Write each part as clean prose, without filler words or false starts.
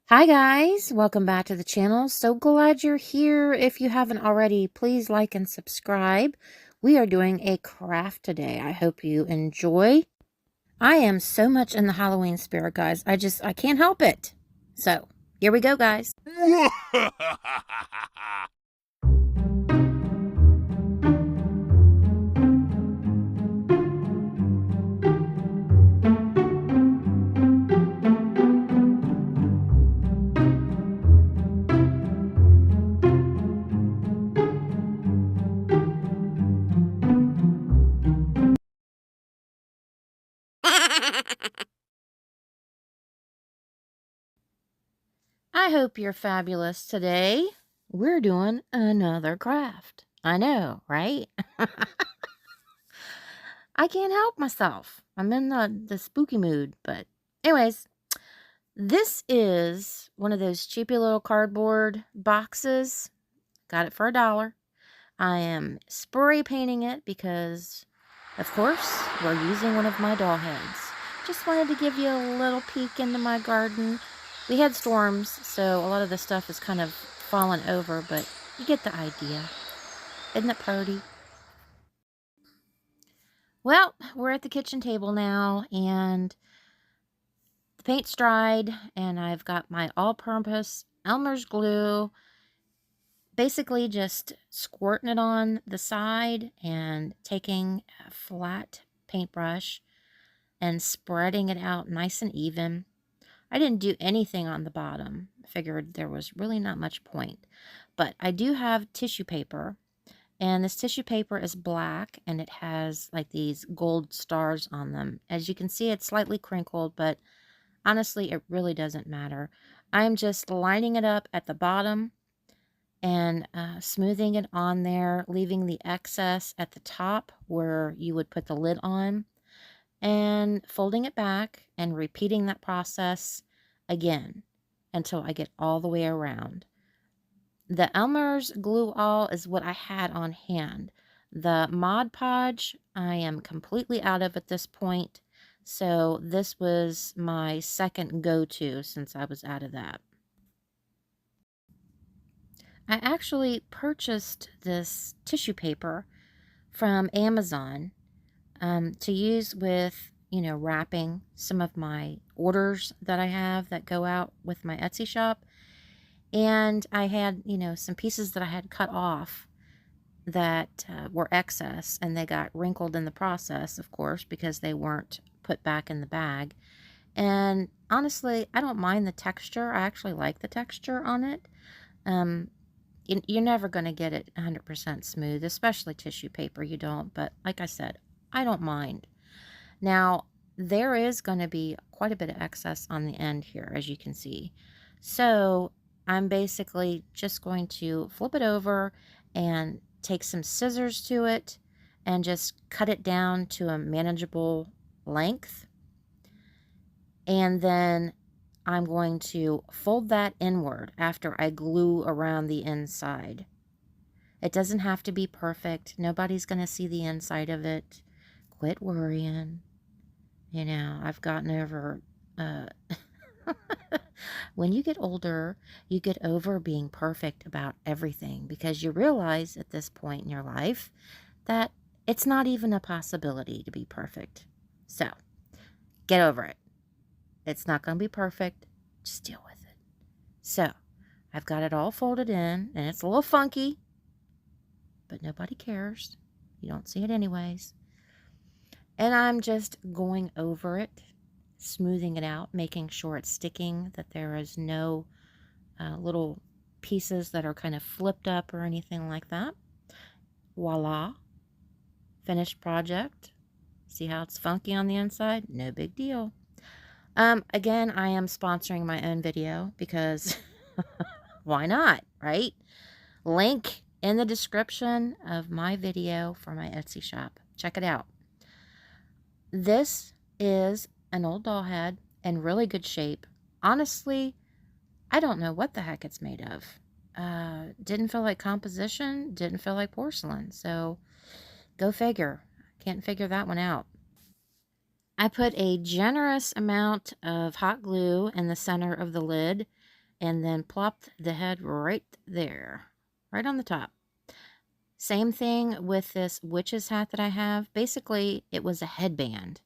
Hi guys, welcome back to the channel. So glad you're here. If you haven't already, please like and subscribe. We are doing a craft today. I hope you enjoy. I am so much in the Halloween spirit, guys. I can't help it. So, here we go, guys. I hope you're fabulous today. We're doing another craft. I know, right? I can't help myself. I'm in the spooky mood. But anyways, this is one of those cheapy little cardboard boxes. Got it for $1. I am spray painting it because, of course, we're using one of my doll heads. Just wanted to give you a little peek into my garden. We had storms, so a lot of the stuff is kind of fallen over, but you get the idea. Isn't it pretty? Well, we're at the kitchen table now, and the paint's dried, and I've got my all-purpose Elmer's glue, basically just squirting it on the side and taking a flat paintbrush and spreading it out nice and even. I didn't do anything on the bottom. I figured there was really not much point. But I do have tissue paper, and this tissue paper is black, and it has like these gold stars on them. As you can see, it's slightly crinkled, but honestly, it really doesn't matter. I'm just lining it up at the bottom and smoothing it on there, leaving the excess at the top where you would put the lid on, and folding it back and repeating that process again until I get all the way around. The Elmer's glue all is what I had on hand. The Mod Podge I am completely out of at this point, so this was my second go-to since I was out of that. I actually purchased this tissue paper from Amazon to use with, wrapping some of my orders that I have that go out with my Etsy shop. And I had, some pieces that I had cut off that were excess, and they got wrinkled in the process, of course, because they weren't put back in the bag. And honestly, I don't mind the texture. I actually like the texture on it. You're never going to get it 100% smooth, especially tissue paper. You don't. But like I said, I don't mind. Now, there is going to be quite a bit of excess on the end here, as you can see. So I'm basically just going to flip it over and take some scissors to it and just cut it down to a manageable length. And then I'm going to fold that inward after I glue around the inside. It doesn't have to be perfect. Nobody's going to see the inside of it. Quit worrying. I've gotten over... when you get older, you get over being perfect about everything because you realize at this point in your life that it's not even a possibility to be perfect. So, get over it. It's not going to be perfect. Just deal with it. So, I've got it all folded in, and it's a little funky, but nobody cares. You don't see it anyways. And I'm just going over it, smoothing it out, making sure it's sticking, that there is no little pieces that are kind of flipped up or anything like that. Voila. Finished project. See how it's funky on the inside? No big deal. Again, I am sponsoring my own video because why not, right? Link in the description of my video for my Etsy shop. Check it out. This is an old doll head in really good shape. Honestly, I don't know what the heck it's made of. Didn't feel like composition, didn't feel like porcelain. So go figure. Can't figure that one out. I put a generous amount of hot glue in the center of the lid and then plopped the head right there, right on the top. Same thing with this witch's hat that I have. Basically, it was a headband,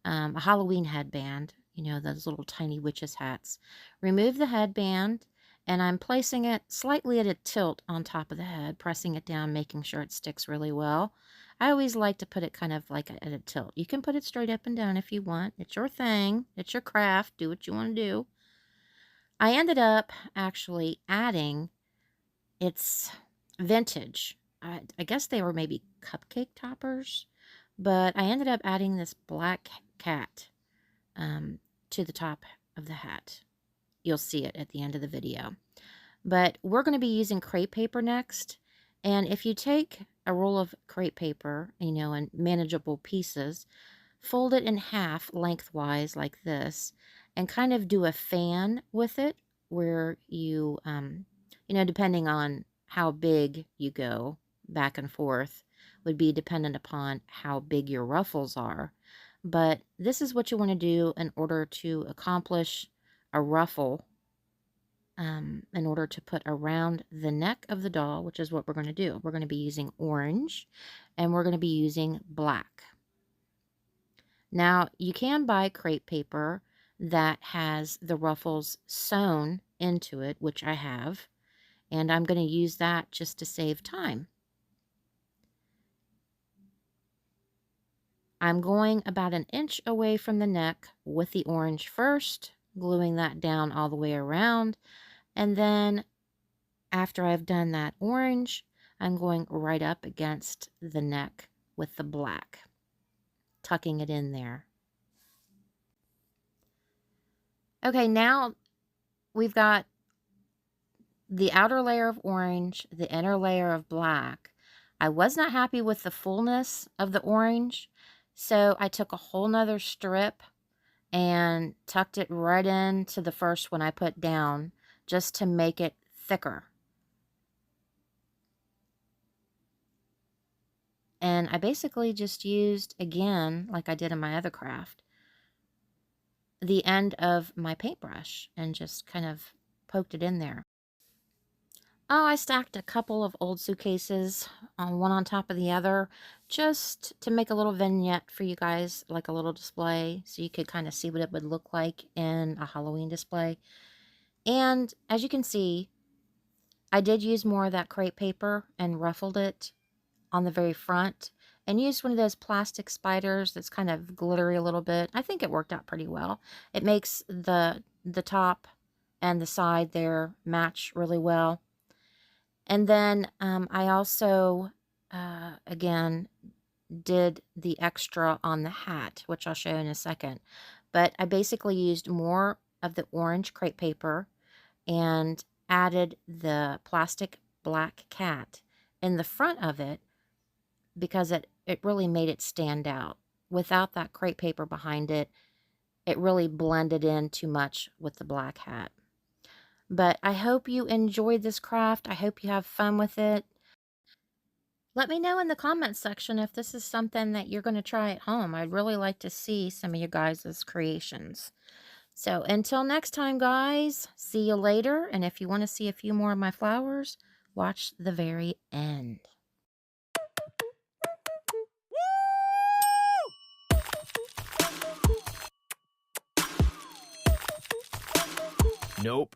a Halloween headband, you know, those little tiny witch's hats. Remove the headband, and I'm placing it slightly at a tilt on top of the head, pressing it down, making sure it sticks really well. I always like to put it kind of like at a tilt. You can put it straight up and down if you want. It's your thing. It's your craft. Do what you want to do. I ended up actually adding its vintage. I guess they were maybe cupcake toppers, but I ended up adding this black cat to the top of the hat. You'll see it at the end of the video. But we're going to be using crepe paper next. And if you take a roll of crepe paper, you know, in manageable pieces, fold it in half lengthwise like this, and kind of do a fan with it where you, you know, depending on how big you go back and forth, would be dependent upon how big your ruffles are. But this is what you want to do in order to accomplish a ruffle, in order to put around the neck of the doll, which is what we're going to do. We're going to be using orange, and we're going to be using black. Now, you can buy crepe paper that has the ruffles sewn into it, which I have, and I'm going to use that just to save time. I'm going about an inch away from the neck with the orange first, gluing that down all the way around, and then after I've done that orange, I'm going right up against the neck with the black, tucking it in there. Okay, now we've got the outer layer of orange, the inner layer of black. I was not happy with the fullness of the orange, so I took a whole nother strip and tucked it right into the first one I put down just to make it thicker. And I basically just used, again, like I did in my other craft, the end of my paintbrush and just kind of poked it in there. Oh, I stacked a couple of old suitcases, one on top of the other, just to make a little vignette for you guys, like a little display, so you could kind of see what it would look like in a Halloween display. And as you can see, I did use more of that crepe paper and ruffled it on the very front, and used one of those plastic spiders that's kind of glittery a little bit. I think it worked out pretty well. It makes the top and the side there match really well. And then I also, again, did the extra on the hat, which I'll show you in a second. But I basically used more of the orange crepe paper and added the plastic black cat in the front of it because it really made it stand out. Without that crepe paper behind it, it really blended in too much with the black hat. But I hope you enjoyed this craft. I hope you have fun with it. Let me know in the comments section if this is something that you're going to try at home. I'd really like to see some of you guys' creations. So until next time, guys, see you later. And if you want to see a few more of my flowers, watch the very end. Nope.